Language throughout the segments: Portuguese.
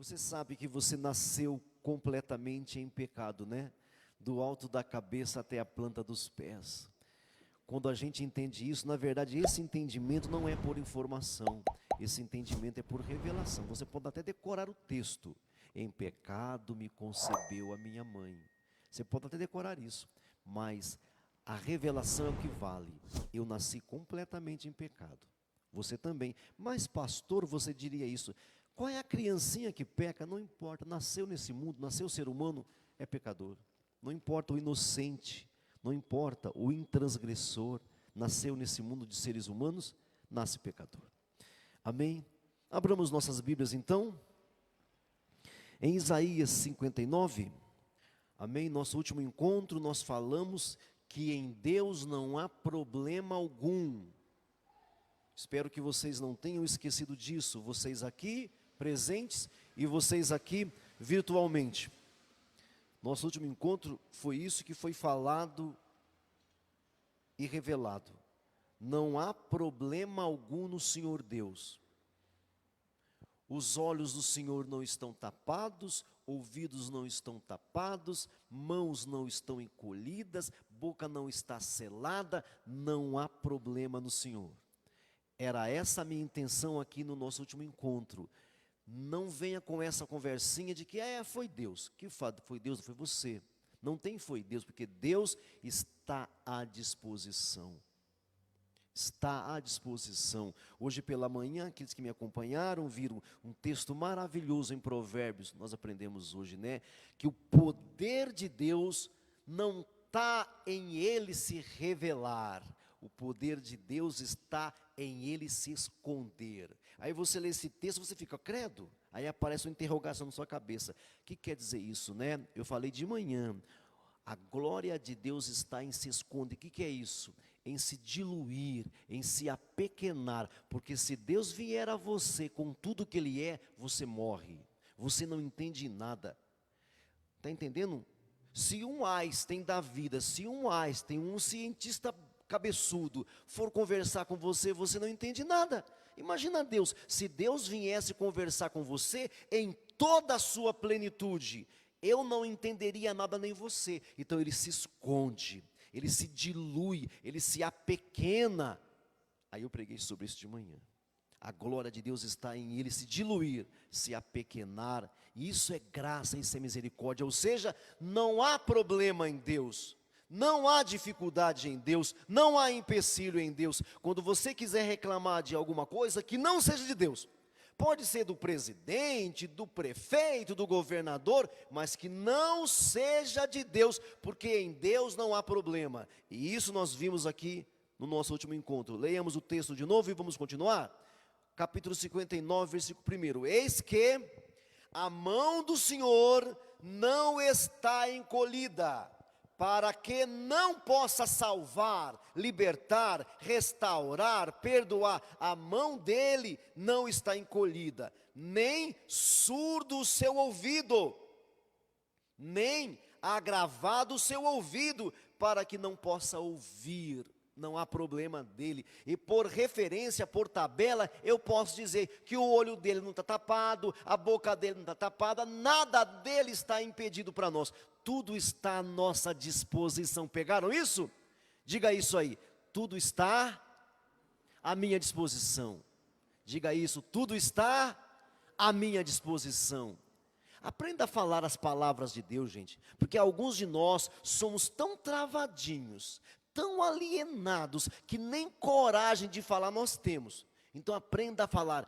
Você sabe que você nasceu completamente em pecado, né? Do alto da cabeça até a planta dos pés. Quando a gente entende isso, na verdade, esse entendimento não é por informação, esse entendimento é por revelação. Você pode até decorar o texto: em pecado me concebeu a minha mãe. Você pode até decorar isso, mas a revelação é o que vale. Eu nasci completamente em pecado. Você também. Mas, pastor, você diria isso: qual é a criancinha que peca? Não importa, nasceu nesse mundo, nasceu ser humano, é pecador. Não importa o inocente, não importa o intransgressor, nasceu nesse mundo de seres humanos, nasce pecador. Amém? Abramos nossas Bíblias então, em Isaías 59, amém? Nosso último encontro nós falamos que em Deus não há problema algum. Espero que vocês não tenham esquecido disso, vocês aqui presentes e vocês aqui virtualmente. Nosso último encontro foi isso que foi falado e revelado. Não há problema algum no Senhor Deus. Os olhos do Senhor não estão tapados, ouvidos não estão tapados, mãos não estão encolhidas, boca não está selada, não há problema no Senhor. Era essa a minha intenção aqui no nosso último encontro. Não venha com essa conversinha de que foi Deus. Que foi Deus, não foi você. Não tem foi Deus, porque Deus está à disposição. Está à disposição. Hoje pela manhã, aqueles que me acompanharam viram um texto maravilhoso em Provérbios. Nós aprendemos hoje, né? Que o poder de Deus não está em Ele se revelar. O poder de Deus está em Ele se esconder. Aí você lê esse texto, você fica, credo. Aí aparece uma interrogação na sua cabeça. O que quer dizer isso, né? Eu falei de manhã. A glória de Deus está em se esconder. O que é isso? Em se diluir, em se apequenar. Porque se Deus vier a você com tudo que Ele é, você morre. Você não entende nada. Está entendendo? Se um Einstein da vida, se um Einstein, um cientista cabeçudo, for conversar com você, você não entende nada. Imagina Deus, se Deus viesse conversar com você em toda a sua plenitude, eu não entenderia nada nem você. Então ele se esconde, ele se dilui, ele se apequena. Aí eu preguei sobre isso de manhã. A glória de Deus está em ele se diluir, se apequenar. Isso é graça, isso é misericórdia. Ou seja, não há problema em Deus. Não há dificuldade em Deus, não há empecilho em Deus. Quando você quiser reclamar de alguma coisa que não seja de Deus, pode ser do presidente, do prefeito, do governador, mas que não seja de Deus, porque em Deus não há problema. E isso nós vimos aqui no nosso último encontro. Leiamos o texto de novo e vamos continuar. Capítulo 59, versículo 1. Eis que a mão do Senhor não está encolhida, para que não possa salvar, libertar, restaurar, perdoar. A mão dele não está encolhida, nem surdo o seu ouvido, nem agravado o seu ouvido, para que não possa ouvir. Não há problema dele. E por referência, por tabela, eu posso dizer que o olho dele não está tapado, a boca dele não está tapada, nada dele está impedido para nós. Tudo está à nossa disposição. Pegaram isso? Diga isso aí. Tudo está à minha disposição. Diga isso. Tudo está à minha disposição. Aprenda a falar as palavras de Deus, gente. Porque alguns de nós somos tão travadinhos, tão alienados, que nem coragem de falar nós temos. Então aprenda a falar.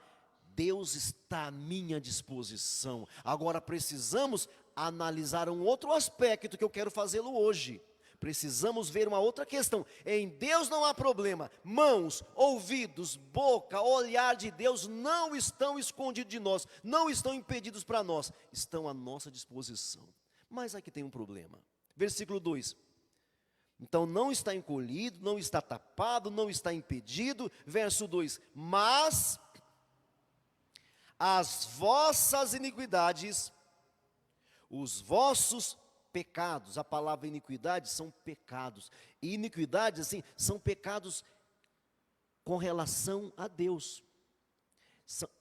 Deus está à minha disposição. Agora precisamos analisar um outro aspecto que eu quero fazê-lo hoje. Precisamos ver uma outra questão. Em Deus não há problema. Mãos, ouvidos, boca, olhar de Deus não estão escondidos de nós, não estão impedidos para nós, estão à nossa disposição. Mas aqui tem um problema. Versículo 2. Então não está encolhido, não está tapado, não está impedido. Verso 2. Mas as vossas iniquidades, os vossos pecados, a palavra iniquidade são pecados, e iniquidades assim, são pecados com relação a Deus.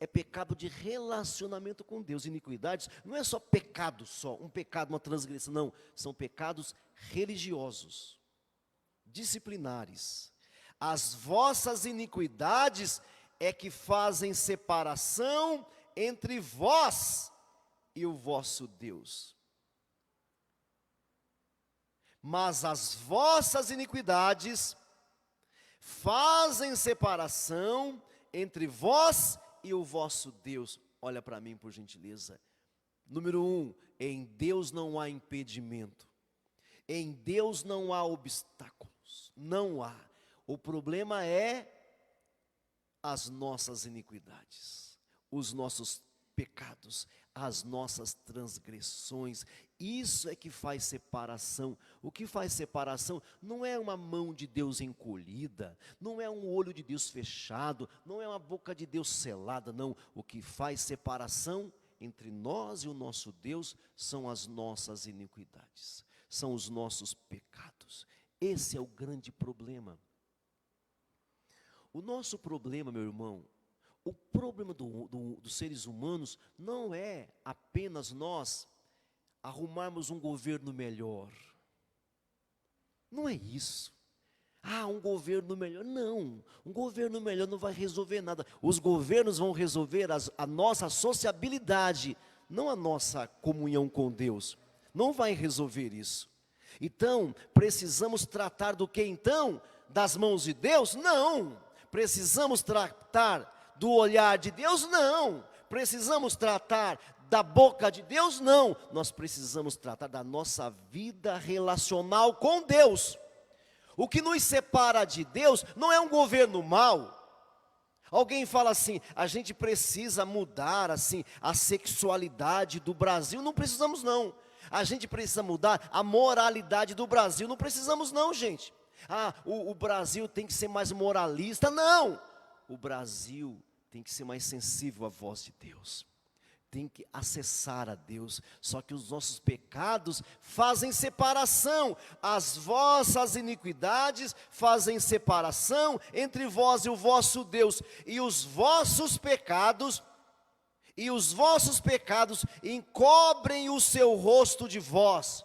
É pecado de relacionamento com Deus. Iniquidades não é só pecado, um pecado, uma transgressão, não. São pecados religiosos, disciplinares. As vossas iniquidades é que fazem separação entre vós e o vosso Deus. Mas as vossas iniquidades fazem separação entre vós e o vosso Deus. Olha para mim, por gentileza. Número 1, em Deus não há impedimento. Em Deus não há obstáculos. Não há. O problema é as nossas iniquidades, os nossos pecados, as nossas transgressões. Isso é que faz separação. O que faz separação não é uma mão de Deus encolhida, não é um olho de Deus fechado, não é uma boca de Deus selada, não. O que faz separação entre nós e o nosso Deus são as nossas iniquidades, são os nossos pecados. Esse é o grande problema. O nosso problema, meu irmão, o problema dos seres humanos não é apenas nós arrumarmos um governo melhor. Não é isso. Um governo melhor. Não, um governo melhor não vai resolver nada. Os governos vão resolver a nossa sociabilidade, não a nossa comunhão com Deus. Não vai resolver isso. Então, precisamos tratar do que então? Das mãos de Deus? Não. Precisamos tratar do olhar de Deus? Não. Precisamos tratar da boca de Deus? Não. Nós precisamos tratar da nossa vida relacional com Deus. O que nos separa de Deus não é um governo mau. Alguém fala assim, a gente precisa mudar assim a sexualidade do Brasil. Não precisamos não. A gente precisa mudar a moralidade do Brasil. Não precisamos não, gente. O Brasil tem que ser mais moralista. Não. O Brasil tem que ser mais sensível à voz de Deus. Tem que acessar a Deus. Só que os nossos pecados fazem separação. As vossas iniquidades fazem separação entre vós e o vosso Deus. E os vossos pecados encobrem o seu rosto de vós.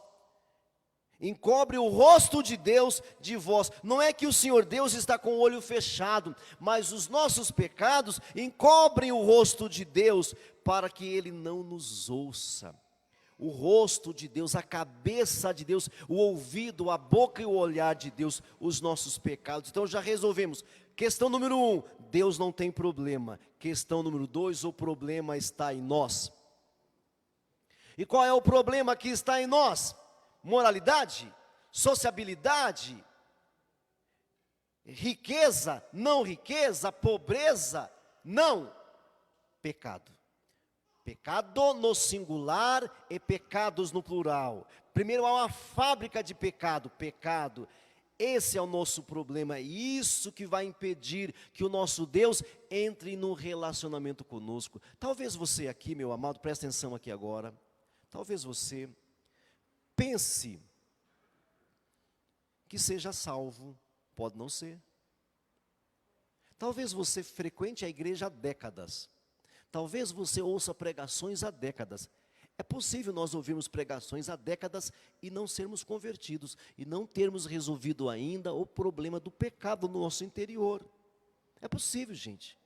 Encobre o rosto de Deus de vós. Não é que o Senhor Deus está com o olho fechado, mas os nossos pecados encobrem o rosto de Deus, para que Ele não nos ouça. O rosto de Deus, a cabeça de Deus, o ouvido, a boca e o olhar de Deus, os nossos pecados. Então já resolvemos. Questão número 1, Deus não tem problema. Questão número 2, o problema está em nós. E qual é o problema que está em nós? Moralidade, sociabilidade, riqueza, não riqueza, pobreza, não, pecado. Pecado no singular e pecados no plural. Primeiro há uma fábrica de pecado. Esse é o nosso problema, é isso que vai impedir que o nosso Deus entre no relacionamento conosco. Talvez você aqui, meu amado, preste atenção aqui agora, talvez você pense que seja salvo, pode não ser. Talvez você frequente a igreja há décadas. Talvez você ouça pregações há décadas. É possível nós ouvirmos pregações há décadas e não sermos convertidos, e não termos resolvido ainda o problema do pecado no nosso interior. É possível, gente.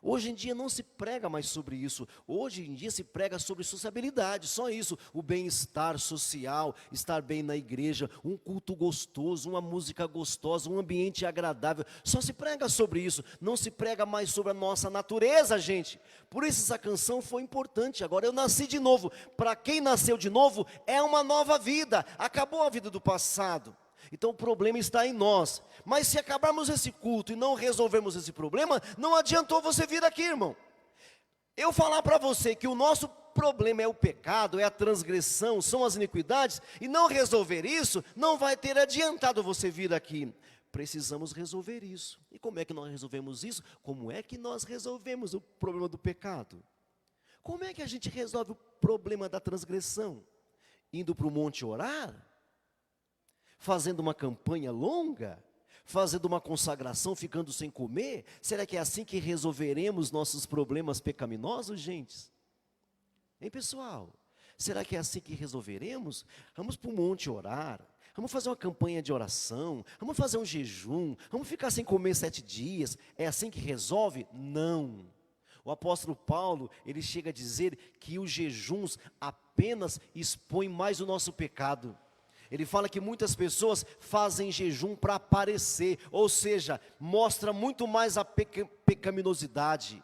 Hoje em dia não se prega mais sobre isso. Hoje em dia se prega sobre sociabilidade, só isso. O bem-estar social, estar bem na igreja, um culto gostoso, uma música gostosa, um ambiente agradável. Só se prega sobre isso. Não se prega mais sobre a nossa natureza, gente. Por isso essa canção foi importante. Agora eu nasci de novo. Para quem nasceu de novo, é uma nova vida. Acabou a vida do passado. Então o problema está em nós. Mas se acabarmos esse culto e não resolvermos esse problema, não adiantou você vir aqui, irmão. Eu falar para você que o nosso problema é o pecado, é a transgressão, são as iniquidades, e não resolver isso, não vai ter adiantado você vir aqui. Precisamos resolver isso. E como é que nós resolvemos isso? Como é que nós resolvemos o problema do pecado? Como é que a gente resolve o problema da transgressão? Indo para o monte orar? Fazendo uma campanha longa, Fazendo uma consagração, ficando sem comer? Será que é assim que resolveremos nossos problemas pecaminosos, gente? Hein, pessoal? Será que é assim que resolveremos? Vamos para o monte orar, vamos fazer uma campanha de oração, vamos fazer um jejum, vamos ficar sem comer 7 dias, é assim que resolve? Não. O apóstolo Paulo, ele chega a dizer que os jejuns apenas expõem mais o nosso pecado. Ele fala que muitas pessoas fazem jejum para aparecer, ou seja, mostra muito mais a pecaminosidade.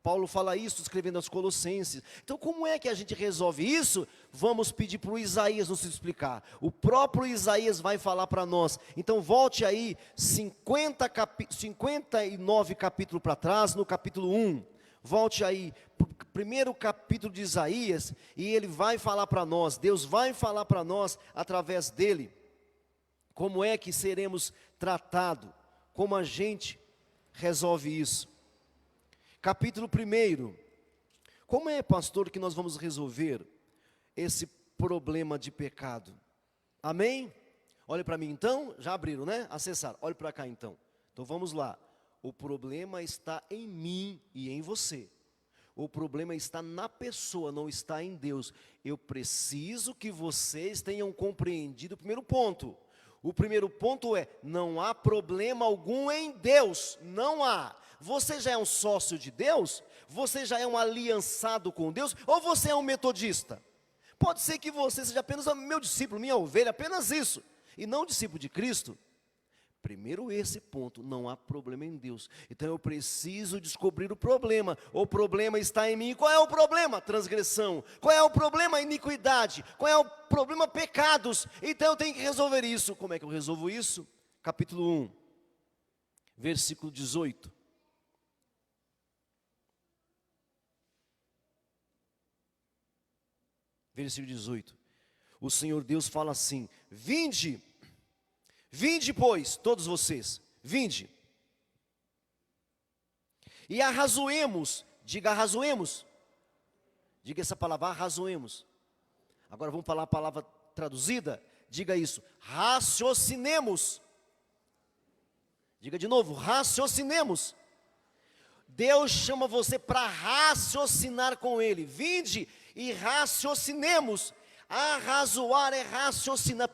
Paulo fala isso escrevendo aos Colossenses. Então como é que a gente resolve isso? Vamos pedir para o Isaías nos explicar. O próprio Isaías vai falar para nós. Então volte aí 59 capítulos para trás, no capítulo 1. Volte aí para o primeiro capítulo de Isaías, e ele vai falar para nós, Deus vai falar para nós através dele, como é que seremos tratados, como a gente resolve isso. Capítulo 1, como é, pastor, que nós vamos resolver esse problema de pecado? Amém? Olhe para mim então, já abriram, né? Acessaram, olhe para cá então. Então vamos lá. O problema está em mim e em você. O problema está na pessoa, não está em Deus. Eu preciso que vocês tenham compreendido o primeiro ponto. O primeiro ponto é, não há problema algum em Deus, não há. Você já é um sócio de Deus? Você já é um aliançado com Deus? Ou você é um metodista? Pode ser que você seja apenas meu discípulo, minha ovelha, apenas isso, e não discípulo de Cristo. Primeiro esse ponto, não há problema em Deus. Então eu preciso descobrir o problema. O problema está em mim. Qual é o problema? Transgressão. Qual é o problema? Iniquidade. Qual é o problema? Pecados. Então eu tenho que resolver isso. Como é que eu resolvo isso? Capítulo 1, versículo 18. Versículo 18. O Senhor Deus fala assim: vinde, pois, todos vocês, vinde, e arrazoemos, diga arrazoemos, diga essa palavra, arrazoemos. Agora vamos falar a palavra traduzida, diga isso, raciocinemos, diga de novo, raciocinemos. Deus chama você para raciocinar com Ele, vinde e raciocinemos. Arrazoar é raciocinar,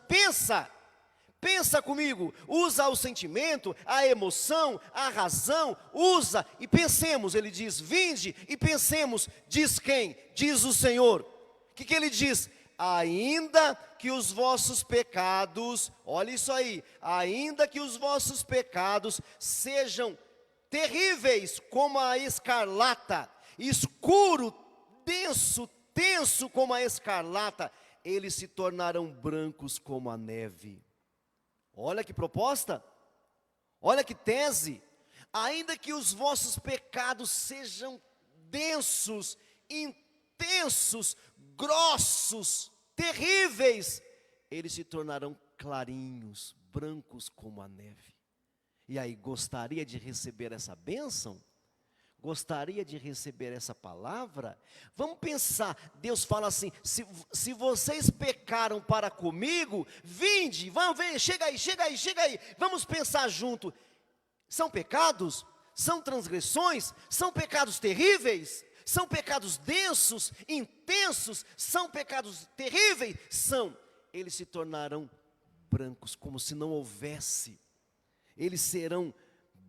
pensa comigo, usa o sentimento, a emoção, a razão, usa e pensemos. Ele diz, vinde e pensemos. Diz quem? Diz o Senhor. O que ele diz? Ainda que os vossos pecados, olha isso aí, ainda que os vossos pecados sejam terríveis como a escarlata, escuro, denso, tenso como a escarlata, eles se tornarão brancos como a neve. Olha que proposta, olha que tese. Ainda que os vossos pecados sejam densos, intensos, grossos, terríveis, eles se tornarão clarinhos, brancos como a neve. E aí, gostaria de receber essa bênção? Gostaria de receber essa palavra? Vamos pensar, Deus fala assim, se vocês pecaram para comigo, vinde, vamos ver, chega aí, vamos pensar junto. São pecados? São transgressões? São pecados terríveis? São pecados densos, intensos? São pecados terríveis? São. Eles se tornarão brancos, como se não houvesse. Eles serão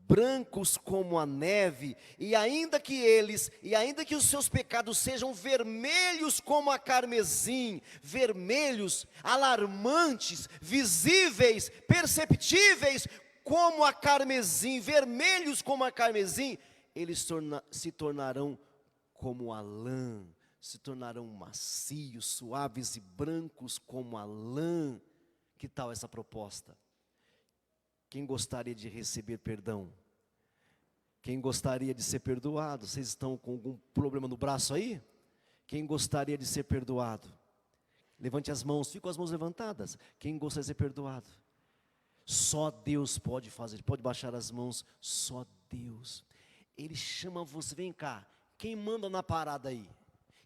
brancos como a neve, e ainda que os seus pecados sejam vermelhos como a carmesim, vermelhos, alarmantes, visíveis, perceptíveis como a carmesim, vermelhos como a carmesim, eles se tornarão como a lã, se tornarão macios, suaves e brancos como a lã. Que tal essa proposta? Quem gostaria de receber perdão? Quem gostaria de ser perdoado? Vocês estão com algum problema no braço aí? Quem gostaria de ser perdoado? Levante as mãos, fique com as mãos levantadas. Quem gostaria de ser perdoado? Só Deus pode fazer, pode baixar as mãos, só Deus. Ele chama você, vem cá, quem manda na parada aí?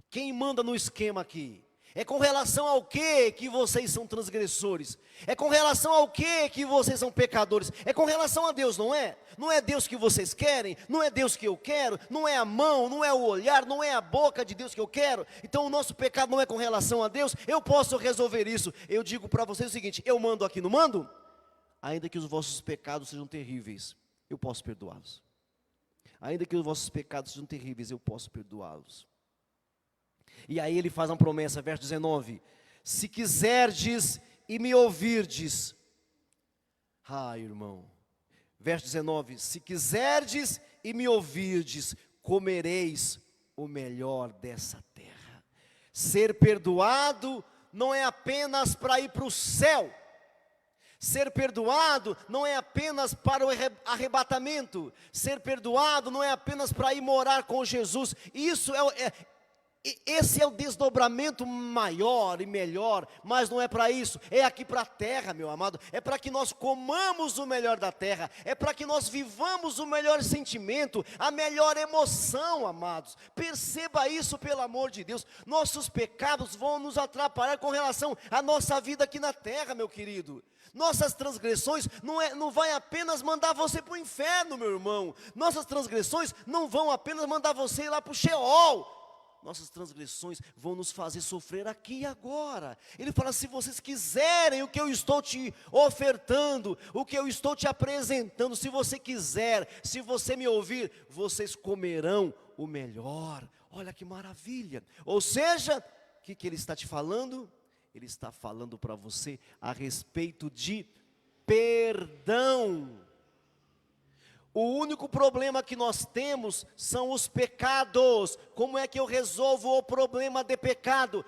Quem manda no esquema aqui? É com relação ao que vocês são transgressores? É com relação ao que vocês são pecadores? É com relação a Deus, não é? Não é Deus que vocês querem, não é Deus que eu quero, não é a mão, não é o olhar, não é a boca de Deus que eu quero. Então o nosso pecado não é com relação a Deus, eu posso resolver isso. Eu digo para vocês o seguinte: eu mando aqui, não mando? Ainda que os vossos pecados sejam terríveis, eu posso perdoá-los. Ainda que os vossos pecados sejam terríveis, eu posso perdoá-los. E aí ele faz uma promessa, verso 19: se quiserdes e me ouvirdes, irmão, verso 19: se quiserdes e me ouvirdes, comereis o melhor dessa terra. Ser perdoado não é apenas para ir para o céu. Ser perdoado não é apenas para o arrebatamento. Ser perdoado não é apenas para ir morar com Jesus. Esse é o desdobramento maior e melhor, mas não é para isso, é aqui para a terra, meu amado, é para que nós comamos o melhor da terra, é para que nós vivamos o melhor sentimento, a melhor emoção, amados. Perceba isso, pelo amor de Deus. Nossos pecados vão nos atrapalhar com relação à nossa vida aqui na terra, meu querido. Nossas transgressões não vai apenas mandar você para o inferno, meu irmão. Nossas transgressões não vão apenas mandar você ir lá para o Sheol. Nossas transgressões vão nos fazer sofrer aqui e agora. Ele fala: se vocês quiserem o que eu estou te ofertando, o que eu estou te apresentando, se você quiser, se você me ouvir, vocês comerão o melhor. Olha que maravilha. Ou seja, o que ele está te falando? Ele está falando para você a respeito de perdão. O único problema que nós temos são os pecados. Como é que eu resolvo o problema de pecado?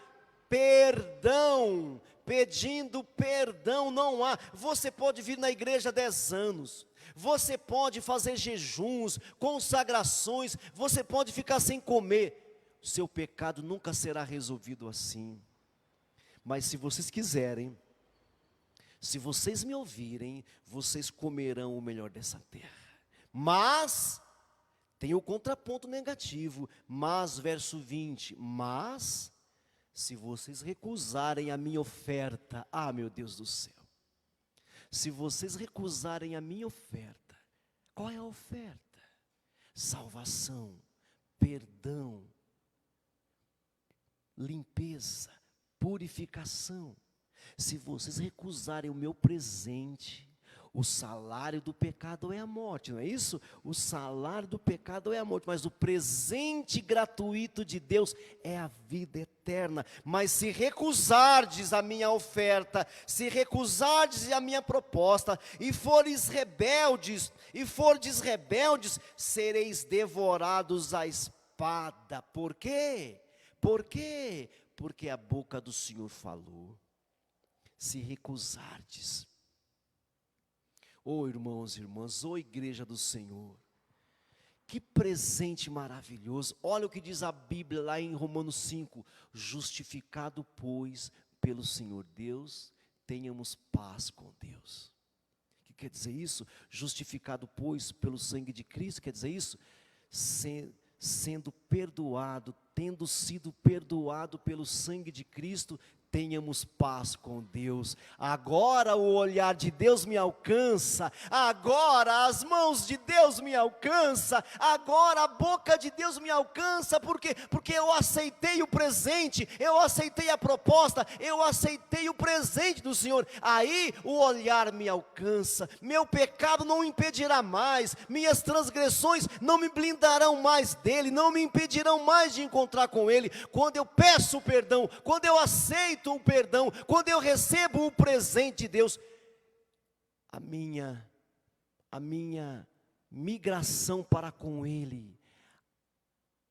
Perdão. Pedindo perdão não há. Você pode vir na igreja 10 anos. Você pode fazer jejuns, consagrações. Você pode ficar sem comer. Seu pecado nunca será resolvido assim. Mas se vocês quiserem, se vocês me ouvirem, vocês comerão o melhor dessa terra. Mas, tem o contraponto negativo, mas, verso 20, mas, se vocês recusarem a minha oferta, meu Deus do céu, se vocês recusarem a minha oferta, qual é a oferta? Salvação, perdão, limpeza, purificação. Se vocês recusarem o meu presente, o salário do pecado é a morte, não é isso? O salário do pecado é a morte, mas o presente gratuito de Deus é a vida eterna. Mas se recusardes a minha oferta, se recusardes a minha proposta, e fordes rebeldes, sereis devorados à espada. Por quê? Por quê? Porque a boca do Senhor falou. Se recusardes. Irmãos e irmãs, igreja do Senhor, que presente maravilhoso. Olha o que diz a Bíblia lá em Romanos 5, justificado pois pelo Senhor Deus, tenhamos paz com Deus. O que quer dizer isso? Justificado pois pelo sangue de Cristo, quer dizer isso? Sendo perdoado, tendo sido perdoado pelo sangue de Cristo, tenhamos paz com Deus. Agora o olhar de Deus me alcança, agora as mãos de Deus me alcançam, agora a boca de Deus me alcança. Por quê? Porque eu aceitei o presente, eu aceitei a proposta, eu aceitei o presente do Senhor. Aí o olhar me alcança, meu pecado não impedirá mais, minhas transgressões não me blindarão mais dele, não me impedirão mais de encontrar com ele. Quando eu peço perdão, quando eu aceito o perdão, quando eu recebo o presente de Deus, a minha migração para com ele,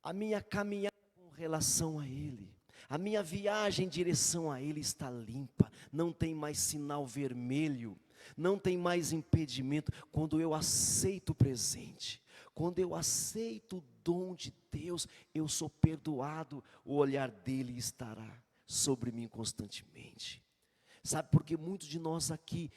a minha caminhada com relação a ele, a minha viagem em direção a ele está limpa, não tem mais sinal vermelho, não tem mais impedimento. Quando eu aceito o presente, quando eu aceito o dom de Deus, eu sou perdoado, o olhar dele estará sobre mim constantemente. Sabe, porque muitos de nós aqui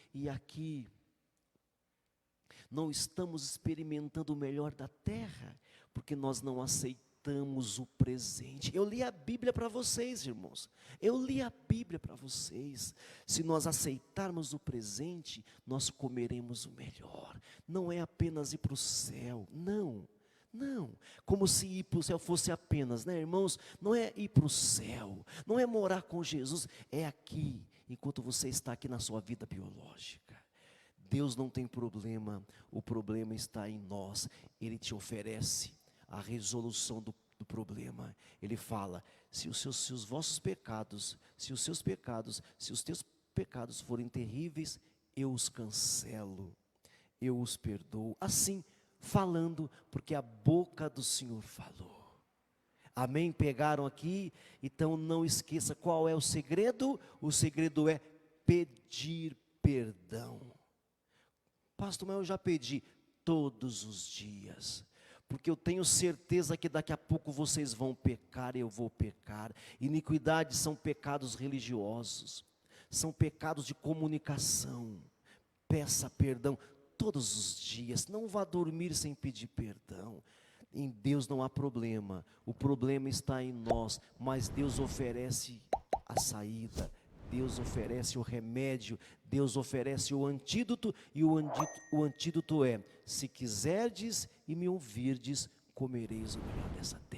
não estamos experimentando o melhor da terra, porque nós não aceitamos aceitamos o presente. Eu li a Bíblia para vocês, irmãos. Eu li a Bíblia para vocês. Se nós aceitarmos o presente, nós comeremos o melhor. Não é apenas ir para o céu, não. Não, como se ir para o céu fosse apenas, né, irmãos? Não é ir para o céu, não é morar com Jesus, é aqui, enquanto você está aqui na sua vida biológica. Deus não tem problema, o problema está em nós. Ele te oferece a resolução do problema. Ele fala: se os vossos pecados, se os seus pecados, se os teus pecados forem terríveis, eu os cancelo, eu os perdoo. Assim, falando, porque a boca do Senhor falou. Amém? Pegaram aqui? Então não esqueça qual é o segredo. O segredo é pedir perdão. Pastor, mas eu já pedi todos os dias, porque eu tenho certeza que daqui a pouco vocês vão pecar e eu vou pecar. Iniquidade são pecados religiosos, são pecados de comunicação. Peça perdão todos os dias, não vá dormir sem pedir perdão. Em Deus não há problema, o problema está em nós, mas Deus oferece a saída, Deus oferece o remédio, Deus oferece o antídoto, e o antídoto é: se quiserdes e me ouvirdes, comereis o melhor dessa terra.